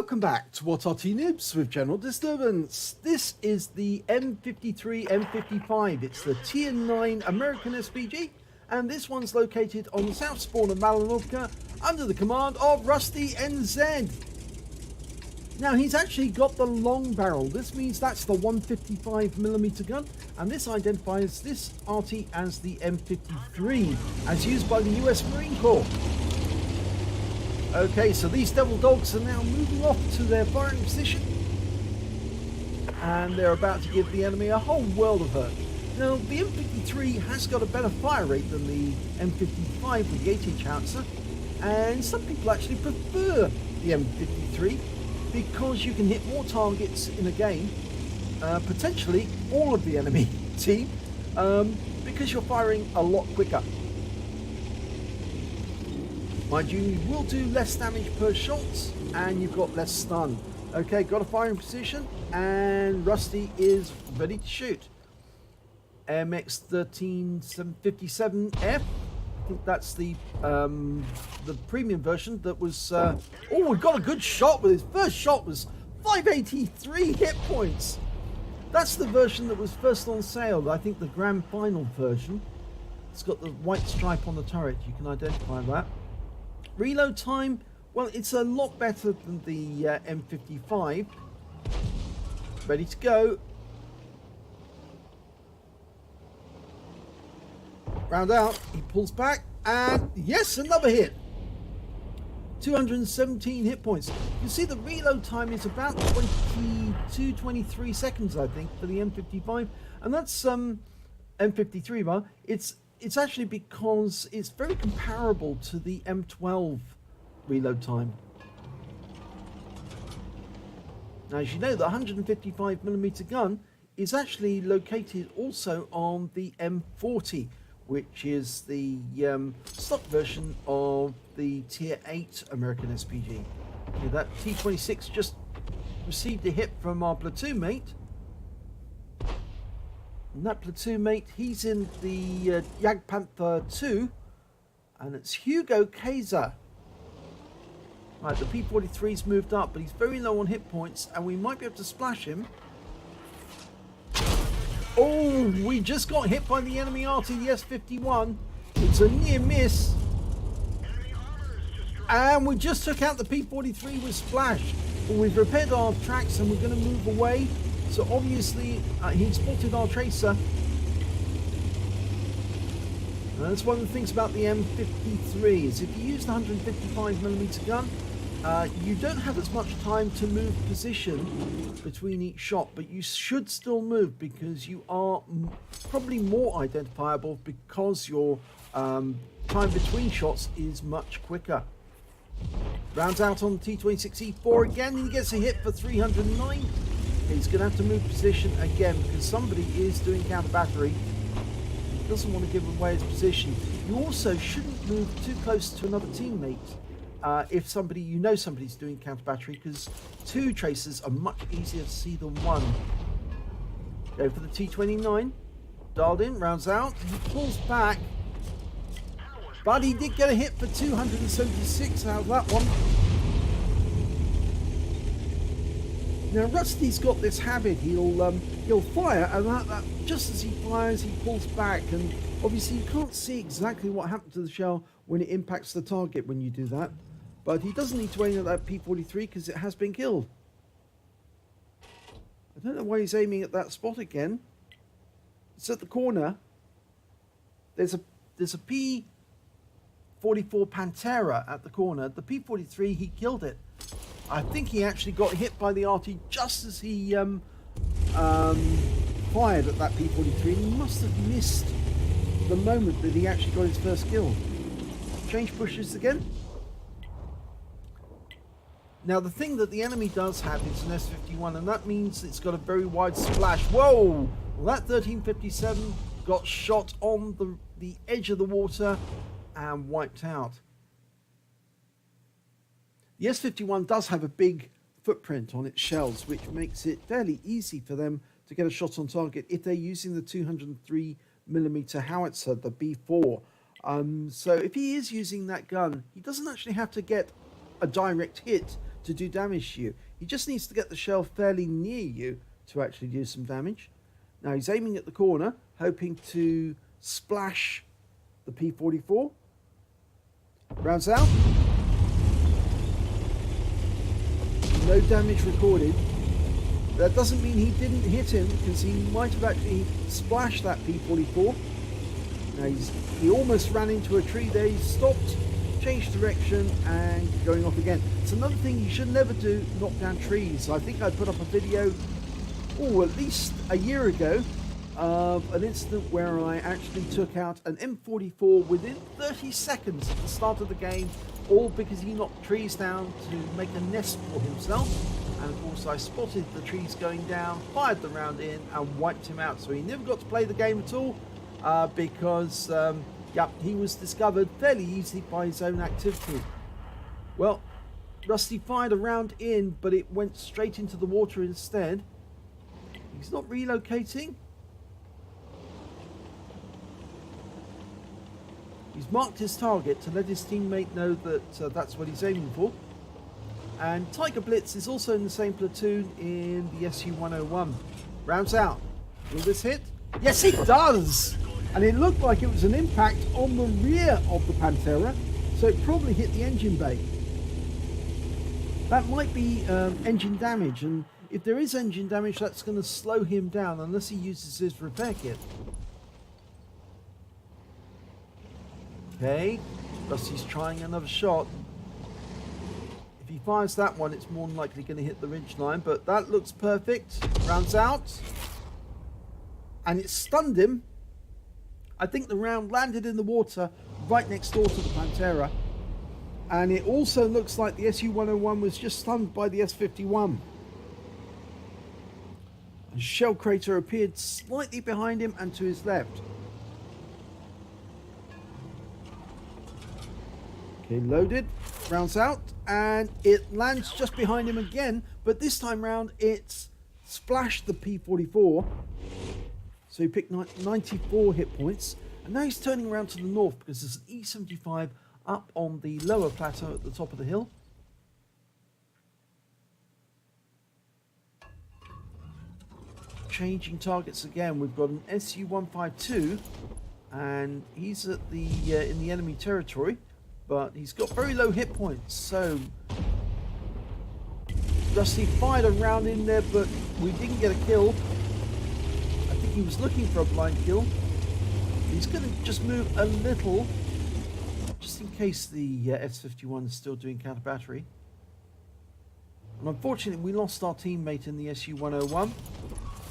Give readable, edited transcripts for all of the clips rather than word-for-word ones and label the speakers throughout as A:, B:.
A: Welcome back to What Arty Noobs with General Disturbance. This is the M53 M55. It's the Tier 9 American SPG, and this one's located on the south spawn of Malinovka under the command of RustyNz. Now, he's actually got the long barrel. This means that's the 155mm gun, and this identifies this Arty as the M53, as used by the US Marine Corps. Okay, so these devil dogs are now moving off to their firing position, and they're about to give the enemy a whole world of hurt. Now, the M53 has got a better fire rate than the M55 with the 8-inch howitzer, and some people actually prefer the M53 because you can hit more targets in a game, potentially all of the enemy team, because you're firing a lot quicker. Mind you, you will do less damage per shot, and you've got less stun. Okay, got a firing position, and Rusty is ready to shoot. MX13757F. I think that's the premium version that was... oh, we got a good shot with his first shot was 583 hit points. That's the version that was first on sale. I think the grand final version. It's got the white stripe on the turret. You can identify that. Reload time, well, it's a lot better than the M55. Ready to go. Round out, he pulls back, and yes, another hit. 217 hit points. You see the reload time is about 23 seconds, I think, for the M55, and that's M53 bar. It's actually because it's very comparable to the M12 reload time. Now, as you know, the 155mm gun is actually located also on the M40, which is the stock version of the Tier 8 American SPG. Okay, that T26 just received a hit from our platoon mate. And that platoon mate, he's in the Panther 2, and it's Hugo Kaiser. Right, the P43's moved up, but he's very low on hit points, and we might be able to splash him. Oh, we just got hit by the enemy Arty, the S51. It's a near miss. And we just took out the P43 with splash. Well, we've repaired our tracks, and we're going to move away. So obviously he spotted our tracer. And that's one of the things about the M53 is if you use the 155mm gun, you don't have as much time to move position between each shot, but you should still move because you are probably more identifiable because your time between shots is much quicker. Rounds out on the T26E4 again, and he gets a hit for 309. He's going to have to move position again because somebody is doing counter battery. He doesn't want to give away his position. You also shouldn't move too close to another teammate if somebody's doing counter battery, because two tracers are much easier to see than one. Go for the T29. Dialed in, rounds out. He pulls back. But he did get a hit for 276 out of that one. Now, Rusty's got this habit, he'll fire, and that just as he fires, he pulls back, and obviously you can't see exactly what happened to the shell when it impacts the target when you do that, but he doesn't need to aim at that P43 because it has been killed. I don't know why he's aiming at that spot again. It's at the corner. There's a P44 Pantera at the corner. The P43, he killed it. I think he actually got hit by the Arty just as he fired at that P43, and he must have missed the moment that he actually got his first kill. Change pushes again. Now, the thing that the enemy does have is an S51, and that means it's got a very wide splash. Whoa! Well, that 1357 got shot on the edge of the water and wiped out. The S51 does have a big footprint on its shells, which makes it fairly easy for them to get a shot on target if they're using the 203mm howitzer, the B4. So if he is using that gun, he doesn't actually have to get a direct hit to do damage to you. He just needs to get the shell fairly near you to actually do some damage. Now he's aiming at the corner, hoping to splash the P44. Rounds out. No damage recorded. That doesn't mean he didn't hit him, because he might have actually splashed that P44. Now he almost ran into a tree there. He stopped, changed direction, and going off again. It's another thing you should never do, knock down trees. I think I put up a video, at least a year ago, of an incident where I actually took out an M44 within 30 seconds at the start of the game, all because he knocked trees down to make a nest for himself. And of course I spotted the trees going down, fired the round in, and wiped him out. So he never got to play the game at all, because he was discovered fairly easily by his own activity. Well, Rusty fired a round in, but it went straight into the water instead. He's not relocating. He's marked his target to let his teammate know that that's what he's aiming for. And Tiger Blitz is also in the same platoon in the SU-101. Rounds out. Will this hit? Yes, it does! And it looked like it was an impact on the rear of the Pantera, so it probably hit the engine bay. That might be engine damage, and if there is engine damage, that's going to slow him down unless he uses his repair kit. Okay, Rusty's trying another shot. If he fires that one, it's more than likely going to hit the ridge line, but that looks perfect. Rounds out. And it stunned him. I think the round landed in the water right next door to the Pantera. And it also looks like the SU-101 was just stunned by the S-51. A shell crater appeared slightly behind him and to his left. Okay, loaded, rounds out, and it lands just behind him again, but this time round it's splashed the P44. So he picked 94 hit points, and now he's turning around to the north because there's an E75 up on the lower plateau at the top of the hill. Changing targets again. We've got an SU-152, and he's at the in the enemy territory. But he's got very low hit points, so Rusty fired a round in there, but we didn't get a kill. I think he was looking for a blind kill. He's going to just move a little, just in case the S-51 is still doing counter battery. And unfortunately, we lost our teammate in the SU-101. So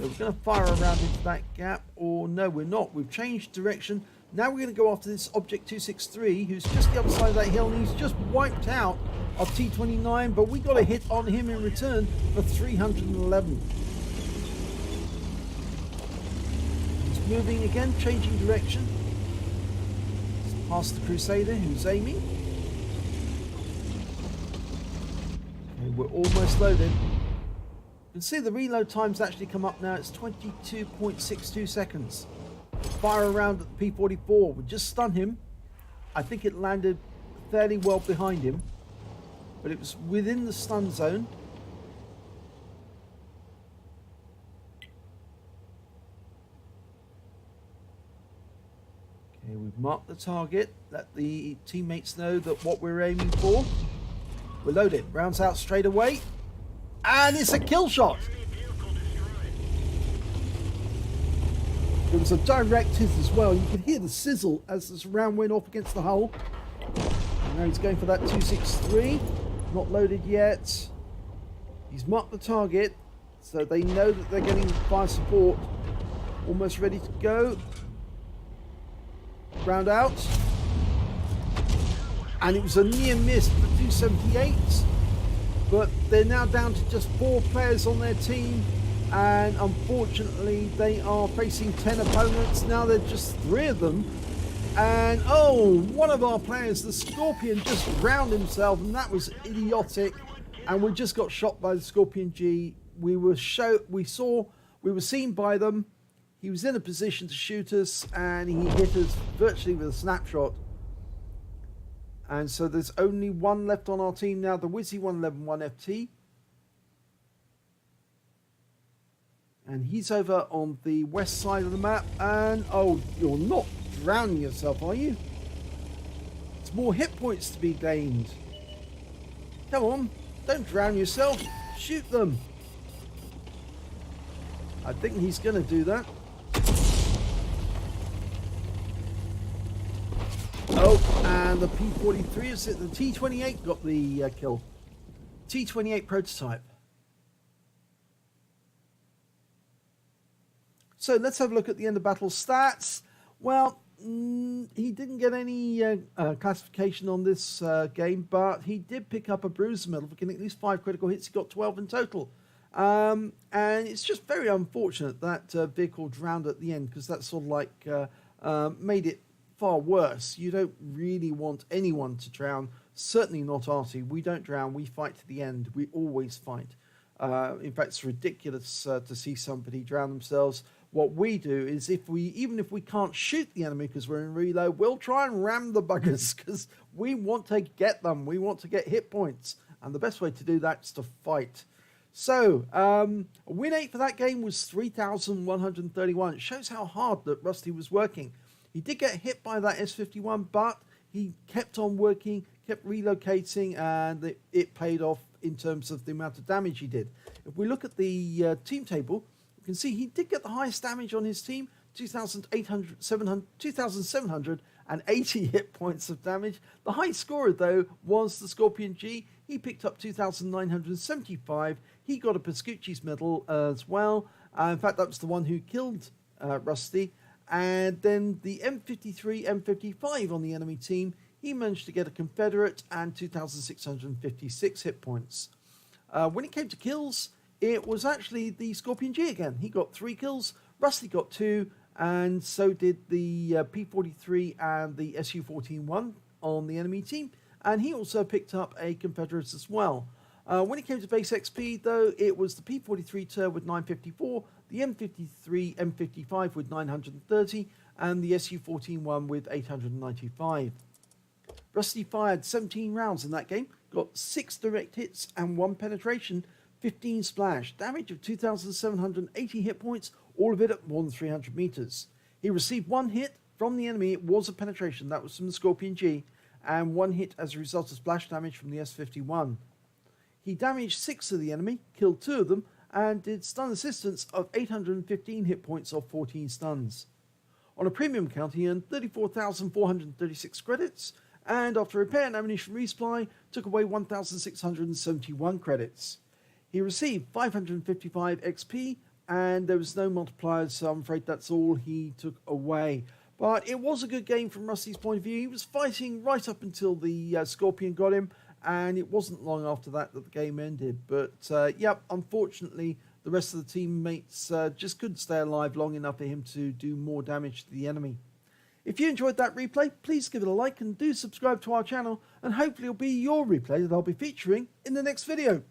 A: we're going to fire a round into that gap, or no, we're not. We've changed direction. Now we're going to go after this Object 263, who's just the other side of that hill, and he's just wiped out our T-29, but we got a hit on him in return for 311. He's moving again, changing direction. He's past the Crusader, who's aiming. Okay, we're almost loaded. You can see the reload time's actually come up now. It's 22.62 seconds. Fire around at the P44 would just stun him. I think it landed fairly well behind him, but it was within the stun zone. Okay, we've marked the target. Let the teammates know that what we're aiming for. We're loaded. Rounds out straight away, and it's a kill shot. There was a direct hit as well. You could hear the sizzle as this round went off against the hull. And now he's going for that 263. Not loaded yet. He's marked the target, so they know that they're getting fire support. Almost ready to go. Round out. And it was a near miss for 278. But they're now down to just 4 players on their team. And unfortunately they are facing 10 opponents. Now they're just 3 of them. And one of our players, the Scorpion, just drowned himself, and that was idiotic. And we just got shot by the Scorpion G. We were seen by them. He was in a position to shoot us, and he hit us virtually with a snapshot. And so there's only one left on our team now, the Wizzy 1111FT. And he's over on the west side of the map. And, oh, you're not drowning yourself, are you? It's more hit points to be gained. Come on, don't drown yourself. Shoot them. I think he's going to do that. Oh, and the P43 is it. The T28 got the kill. T28 prototype. So let's have a look at the end of battle stats. Well, he didn't get any classification on this game, but he did pick up a bruiser medal for getting at least 5 critical hits. He got 12 in total. And it's just very unfortunate that vehicle drowned at the end, because that sort of like made it far worse. You don't really want anyone to drown, certainly not Arty. We don't drown, we fight to the end. We always fight. In fact, it's ridiculous to see somebody drown themselves. What we do is, even if we can't shoot the enemy because we're in reload, we'll try and ram the buggers because we want to get them. We want to get hit points. And the best way to do that is to fight. So, win 8 for that game was 3,131. It shows how hard that Rusty was working. He did get hit by that S51, but he kept on working, kept relocating, and it paid off in terms of the amount of damage he did. If we look at the team table, you can see he did get the highest damage on his team, 2,780 hit points of damage. The high scorer, though, was the Scorpion G. He picked up 2,975. He got a Pascucci's medal as well. In fact, that was the one who killed Rusty. And then the M53, M55 on the enemy team, he managed to get a Confederate and 2,656 hit points. When it came to kills, it was actually the Scorpion G again. He got 3 kills, Rusty got 2, and so did the P43 and the SU-14-1 on the enemy team. And he also picked up a Confederate as well. When it came to base XP, though, it was the P43 Tur with 954, the M53 M55 with 930, and the SU-14-1 with 895. Rusty fired 17 rounds in that game, got 6 direct hits and 1 penetration, 15 splash, damage of 2,780 hit points, all of it at more than 300 meters. He received 1 hit from the enemy. It was a penetration, that was from the Scorpion G, and 1 hit as a result of splash damage from the S51. He damaged 6 of the enemy, killed 2 of them, and did stun assistance of 815 hit points off 14 stuns. On a premium count, he earned 34,436 credits, and after repair and ammunition resupply, took away 1,671 credits. He received 555 XP, and there was no multipliers, so I'm afraid that's all he took away. But it was a good game from Rusty's point of view. He was fighting right up until the Scorpion got him, and it wasn't long after that that the game ended. But, yep, unfortunately, the rest of the teammates just couldn't stay alive long enough for him to do more damage to the enemy. If you enjoyed that replay, please give it a like and do subscribe to our channel, and hopefully it'll be your replay that I'll be featuring in the next video.